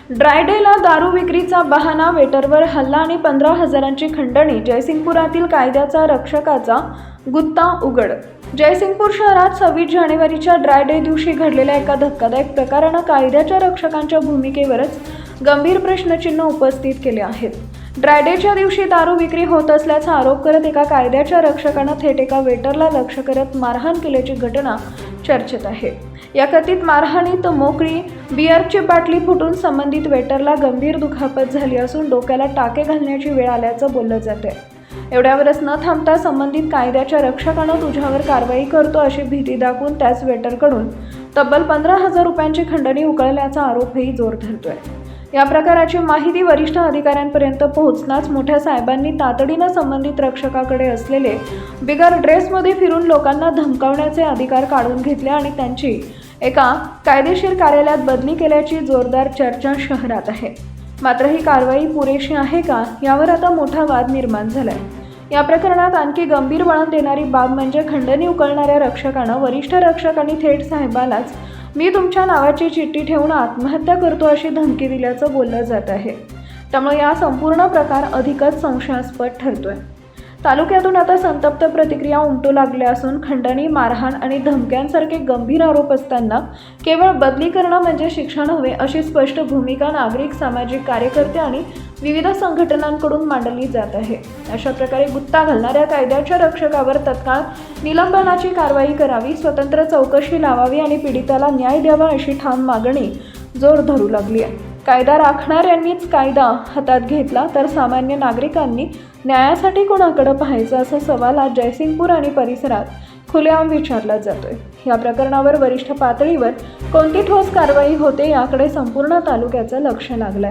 Dry डेला दारू विक्रीचा बहाणा, वेटरवर हल्ला आणि 15,000ची खंडणी. जयसिंगपुरातील कायद्याचा रक्षकाचा गुत्ता उघड. जयसिंगपूर शहरात 26 जानेवारीच्या ड्राय डे दिवशी घडलेल्या एका धक्कादायक प्रकारानं कायद्याच्या रक्षकांच्या भूमिकेवरच गंभीर प्रश्नचिन्ह उपस्थित केले आहेत. ड्राय डेच्या दिवशी दारू विक्री होत असल्याचा आरोप करत एका कायद्याच्या रक्षकानं थेट एका वेटरला लक्ष्य करत मारहाण केल्याची घटना चर्चेत आहे. या कथित मारहाणीत मोकळी बिअरची बाटली फुटून संबंधित वेटरला गंभीर दुखापत झाली असून डोक्याला टाके घालण्याची वेळ आल्याचं बोललं जाते. एवढ्यावरच न थांबता संबंधित कायद्याच्या रक्षकानं तुझ्यावर कारवाई करतो अशी भीती दाखवून त्याच वेटरकडून तब्बल 15,000 रुपयांची खंडणी उकळल्याचा आरोपही जोर धरतोय. या प्रकाराची माहिती वरिष्ठ अधिकाऱ्यांपर्यंत पोहोचताच मोठ्या साहेबांनी तातडीनं संबंधित रक्षकाकडे असलेले बिगर ड्रेसमध्ये फिरून लोकांना धमकावण्याचे अधिकार काढून घेतले आणि त्यांची एका कायदेशीर कार्यालयात बदली केल्याची जोरदार चर्चा शहरात आहे. मात्र ही कारवाई पुरेशी आहे का, यावर आता मोठा वाद निर्माण झालाय. या प्रकरणात आणखी गंभीर वळण देणारी बाब म्हणजे खंडणी उकळणाऱ्या रक्षकानं वरिष्ठ रक्षकांनी थेट साहेबालाच मी तुमच्या नावाची चिठ्ठी ठेवून आत्महत्या करतो अशी धमकी दिल्याचं बोललं जात आहे. त्यामुळे या संपूर्ण प्रकार अधिकच संशयास्पद ठरतोय. तालुक्यातून आता संतप्त प्रतिक्रिया उमटू लागल्या असून खंडणी, मारहाण आणि धमक्यांसारखे गंभीर आरोप असताना केवळ बदली करणं म्हणजे शिक्षा नव्हे अशी स्पष्ट भूमिका नागरिक, सामाजिक कार्यकर्ते आणि विविध संघटनांकडून मांडली जात आहे. अशा प्रकारे गुत्ता घालणाऱ्या कायद्याच्या रक्षकावर तत्काळ निलंबनाची कारवाई करावी, स्वतंत्र चौकशी लावावी आणि पीडिताला न्याय द्यावा अशी ठाम मागणी जोर धरू लागली आहे. कायदा राखणाऱ्यांनीच कायदा हातात घेतला तर सामान्य नागरिकांनी न्यायासाठी कोणाकडे पाहायचं असा सवाल आज जयसिंगपूर आणि परिसरात खुलेआम विचारला जातोय. या प्रकरणावर वरिष्ठ पातळीवर कोणती ठोस कारवाई होते याकडे संपूर्ण तालुक्याचं लक्ष लागलंय.